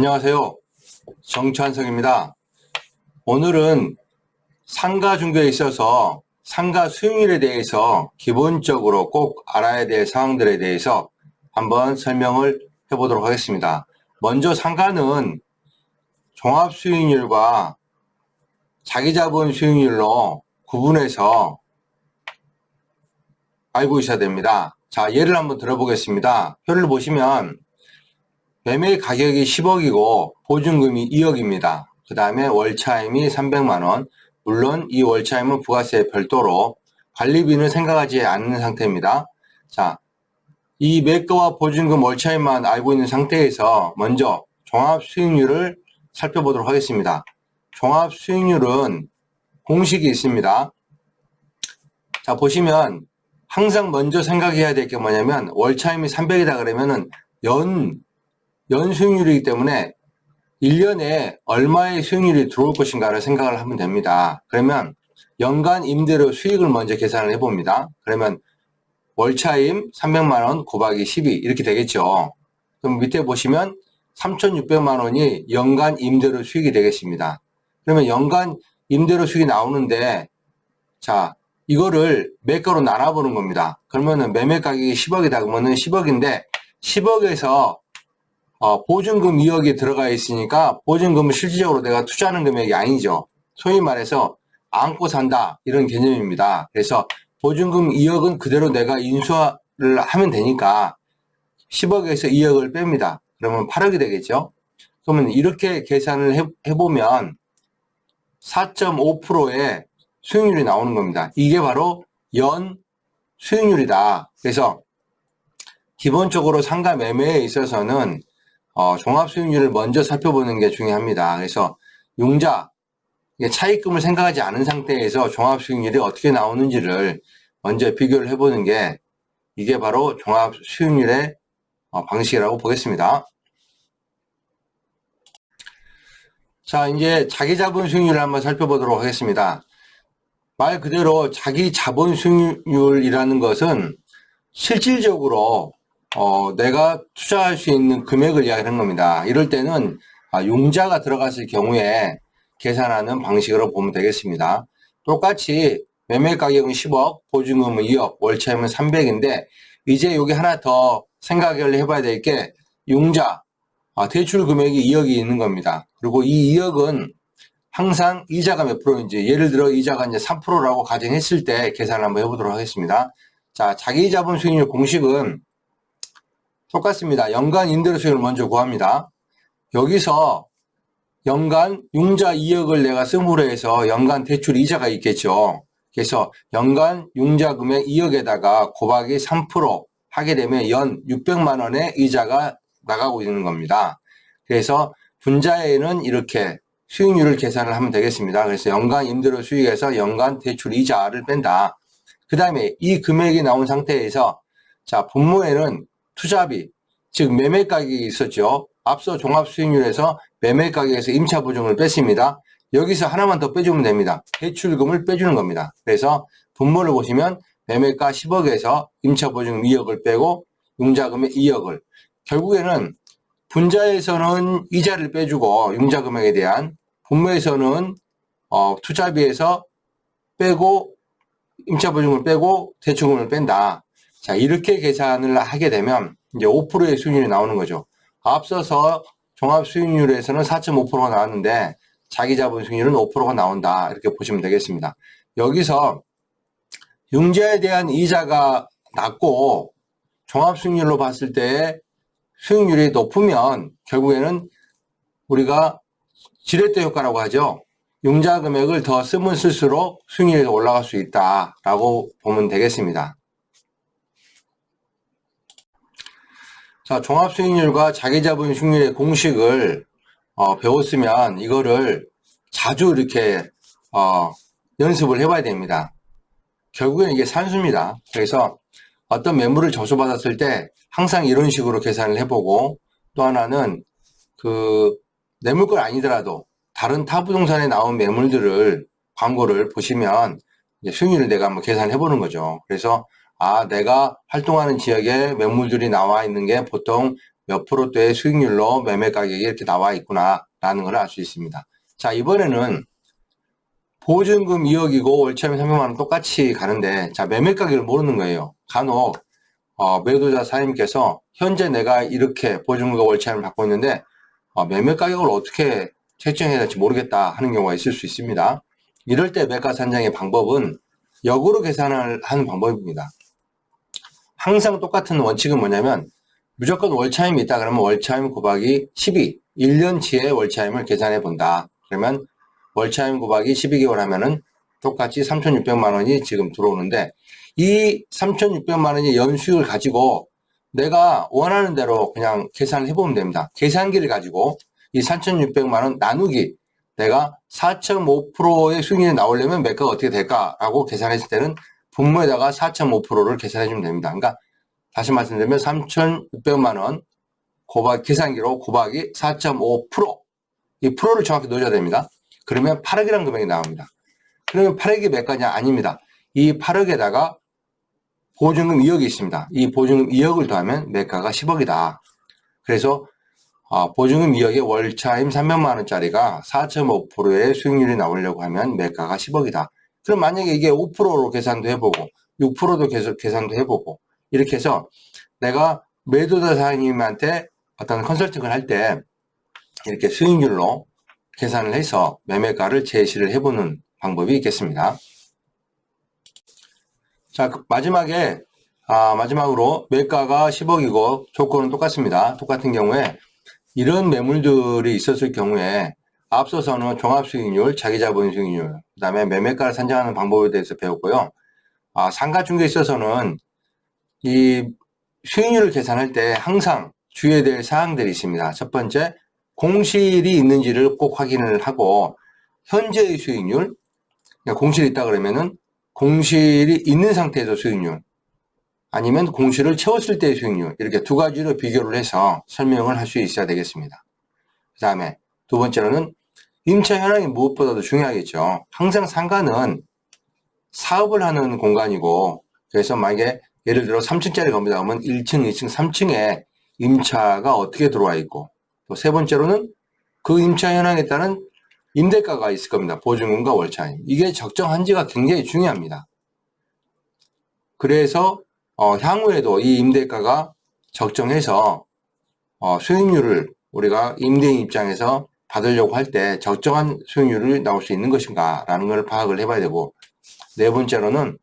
안녕하세요. 정찬석입니다. 오늘은 상가 중개에 있어서 상가 수익률에 대해서 기본적으로 꼭 알아야 될 사항들에 대해서 한번 설명을 해보도록 하겠습니다. 먼저 상가는 종합수익률과 자기자본 수익률로 구분해서 알고 있어야 됩니다. 자, 예를 한번 들어보겠습니다. 표를 보시면 매매 가격이 10억이고 보증금이 2억입니다. 그 다음에 월차임이 300만원. 물론 이 월차임은 부가세 별도로 관리비는 생각하지 않는 상태입니다. 자, 이 매가와 보증금 월차임만 알고 있는 상태에서 먼저 종합수익률을 살펴보도록 하겠습니다. 종합수익률은 공식이 있습니다. 자, 보시면 항상 먼저 생각해야 될 게 뭐냐면 월차임이 300이다 그러면은 연 수익률이기 때문에 1년에 얼마의 수익률이 들어올 것인가를 생각을 하면 됩니다. 그러면 연간 임대료 수익을 먼저 계산을 해봅니다. 그러면 월차임 300만원 곱하기 12 이렇게 되겠죠. 그럼 밑에 보시면 3,600만원이 연간 임대료 수익이 되겠습니다. 그러면 연간 임대료 수익이 나오는데 자, 이거를 매가로 나눠보는 겁니다. 그러면은 매매 가격이 10억이다 그러면은 10억인데 10억에서 보증금 2억이 들어가 있으니까 보증금은 실질적으로 내가 투자하는 금액이 아니죠. 소위 말해서 안고 산다 이런 개념입니다. 그래서 보증금 2억은 그대로 내가 인수를 하면 되니까 10억에서 2억을 뺍니다. 그러면 8억이 되겠죠. 그러면 이렇게 계산을 해보면 4.5%의 수익률이 나오는 겁니다. 이게 바로 연 수익률이다. 그래서 기본적으로 상가 매매에 있어서는 종합수익률을 먼저 살펴보는 게 중요합니다. 그래서 융자, 차익금을 생각하지 않은 상태에서 종합수익률이 어떻게 나오는지를 먼저 비교를 해보는 게 이게 바로 종합수익률의 방식이라고 보겠습니다. 자, 이제 자기자본 수익률을 한번 살펴보도록 하겠습니다. 말 그대로 자기자본 수익률이라는 것은 실질적으로 내가 투자할 수 있는 금액을 이야기하는 겁니다. 이럴 때는 융자가 들어갔을 경우에 계산하는 방식으로 보면 되겠습니다. 똑같이 매매 가격은 10억, 보증금은 2억, 월차임은 300인데 이제 여기 하나 더 생각을 해봐야 될 게 융자, 대출 금액이 2억이 있는 겁니다. 그리고 이 2억은 항상 이자가 몇 프로인지 예를 들어 이자가 이제 3%라고 가정했을 때 계산을 한번 해보도록 하겠습니다. 자, 자기자본 수익률 공식은 똑같습니다. 연간 임대료 수익을 먼저 구합니다. 여기서 연간 융자 2억을 내가 쓰므로 해서 연간 대출 이자가 있겠죠. 그래서 연간 융자 금액 2억에다가 곱하기 3% 하게 되면 연 600만 원의 이자가 나가고 있는 겁니다. 그래서 분자에는 이렇게 수익률을 계산을 하면 되겠습니다. 그래서 연간 임대료 수익에서 연간 대출 이자를 뺀다. 그 다음에 이 금액이 나온 상태에서 자, 분모에는 투자비, 즉 매매 가격이 있었죠. 앞서 종합수익률에서 매매 가격에서 임차 보증을 뺐습니다. 여기서 하나만 더 빼주면 됩니다. 대출금을 빼주는 겁니다. 그래서 분모를 보시면 매매가 10억에서 임차 보증금 2억을 빼고 융자금액 2억을 결국에는 분자에서는 이자를 빼주고 융자 금액에 대한 분모에서는 투자비에서 빼고 임차 보증금을 빼고 대출금을 뺀다. 자, 이렇게 계산을 하게 되면 이제 5%의 수익률이 나오는 거죠. 앞서서 종합 수익률에서는 4.5%가 나왔는데 자기자본 수익률은 5%가 나온다. 이렇게 보시면 되겠습니다. 여기서 융자에 대한 이자가 낮고 종합 수익률로 봤을 때 수익률이 높으면 결국에는 우리가 지렛대 효과라고 하죠. 융자 금액을 더 쓰면 쓸수록 수익률이 올라갈 수 있다라고 보면 되겠습니다. 자, 종합수익률과 자기자본 수익률의 공식을 배웠으면 이거를 자주 이렇게 연습을 해봐야 됩니다. 결국엔 이게 산수입니다. 그래서 어떤 매물을 접수받았을 때 항상 이런 식으로 계산을 해보고 또 하나는 내 물건 아니더라도 다른 타 부동산에 나온 매물들을 광고를 보시면 이제 수익률을 내가 한번 계산해 보는 거죠. 그래서 내가 활동하는 지역에 매물들이 나와 있는 게 보통 몇 프로대의 수익률로 매매 가격이 이렇게 나와 있구나 라는 걸 알 수 있습니다. 자, 이번에는 보증금 2억이고 월차임 300만 원 똑같이 가는데, 자, 매매 가격을 모르는 거예요. 간혹 매도자 사장님께서 현재 내가 이렇게 보증금과 월차임을 받고 있는데 매매 가격을 어떻게 책정해야 될지 모르겠다 하는 경우가 있을 수 있습니다. 이럴 때 매가 산정의 방법은 역으로 계산을 하는 방법입니다. 항상 똑같은 원칙은 뭐냐면, 무조건 월차임이 있다 그러면 월차임 곱하기 12, 1년치의 월차임을 계산해 본다. 그러면 월차임 곱하기 12개월 하면은 똑같이 3,600만 원이 지금 들어오는데, 이 3,600만 원의 연수익을 가지고 내가 원하는 대로 그냥 계산을 해보면 됩니다. 계산기를 가지고 이 3,600만 원 나누기, 내가 4.5%의 수익률이 나오려면 매가가 어떻게 될까라고 계산했을 때는 분모에다가 4.5%를 계산해 주면 됩니다. 그러니까 다시 말씀드리면 3,600만 원 계산기로 곱하기 4.5%, 이 프로를 정확히 넣어줘야 됩니다. 그러면 8억이라는 금액이 나옵니다. 그러면 8억이 매가냐? 아닙니다. 이 8억에다가 보증금 2억이 있습니다. 이 보증금 2억을 더하면 매가가 10억이다. 그래서 보증금 2억에 월차임 300만 원짜리가 4.5%의 수익률이 나오려고 하면 매가가 10억이다. 그럼 만약에 이게 5%로 계산도 해보고 6%도 계속 계산도 해보고 이렇게 해서 내가 매도자 사장님한테 어떤 컨설팅을 할 때 이렇게 수익률로 계산을 해서 매매가를 제시를 해보는 방법이 있겠습니다. 자, 마지막으로 매가가 10억이고 조건은 똑같습니다. 똑같은 경우에 이런 매물들이 있었을 경우에 앞서서는 종합수익률, 자기자본 수익률, 그 다음에 매매가를 산정하는 방법에 대해서 배웠고요. 상가중개에 있어서는 이 수익률을 계산할 때 항상 주의해야 될 사항들이 있습니다. 첫 번째, 공실이 있는지를 꼭 확인을 하고, 현재의 수익률, 그러니까 공실이 있다 그러면은 공실이 있는 상태에서 수익률, 아니면 공실을 채웠을 때의 수익률, 이렇게 두 가지로 비교를 해서 설명을 할 수 있어야 되겠습니다. 그 다음에 두 번째로는 임차 현황이 무엇보다도 중요하겠죠. 항상 상가는 사업을 하는 공간이고, 그래서 만약에 예를 들어 3층짜리 겁니다. 그러면 1층, 2층, 3층에 임차가 어떻게 들어와 있고, 또 세 번째로는 그 임차 현황에 따른 임대가가 있을 겁니다. 보증금과 월차임. 이게 적정한지가 굉장히 중요합니다. 그래서 향후에도 이 임대가가 적정해서 수익률을 우리가 임대인 입장에서 받으려고 할 때 적정한 수익률이 나올 수 있는 것인가 라는 걸 파악을 해봐야 되고, 네 번째로는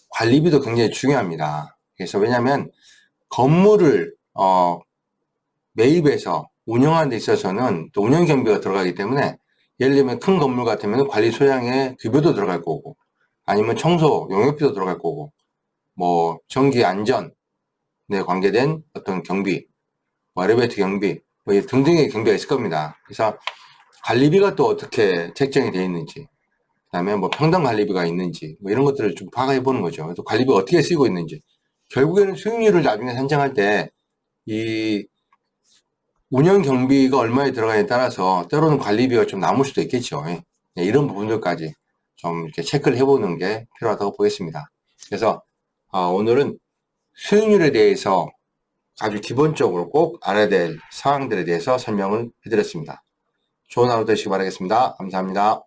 관리비도 굉장히 중요합니다. 그래서 왜냐하면 건물을 매입해서 운영하는 데 있어서는 또 운영 경비가 들어가기 때문에, 예를 들면 큰 건물 같으면 관리 소양에 급여도 들어갈 거고, 아니면 청소 용역비도 들어갈 거고, 뭐 전기 안전에 관계된 어떤 경비, 뭐 엘리베이터 경비, 뭐 등등의 경비가 있을 겁니다. 그래서 관리비가 또 어떻게 책정이 되어 있는지, 그다음에 뭐 평당 관리비가 있는지, 뭐 이런 것들을 좀 파악해 보는 거죠. 또 관리비가 어떻게 쓰이고 있는지. 결국에는 수익률을 나중에 산정할 때 이 운영 경비가 얼마에 들어가냐에 따라서 때로는 관리비가 좀 남을 수도 있겠죠. 이런 부분들까지 좀 이렇게 체크를 해보는 게 필요하다고 보겠습니다. 그래서 오늘은 수익률에 대해서 아주 기본적으로 꼭 알아야 될 사항들에 대해서 설명을 해드렸습니다. 좋은 하루 되시기 바라겠습니다. 감사합니다.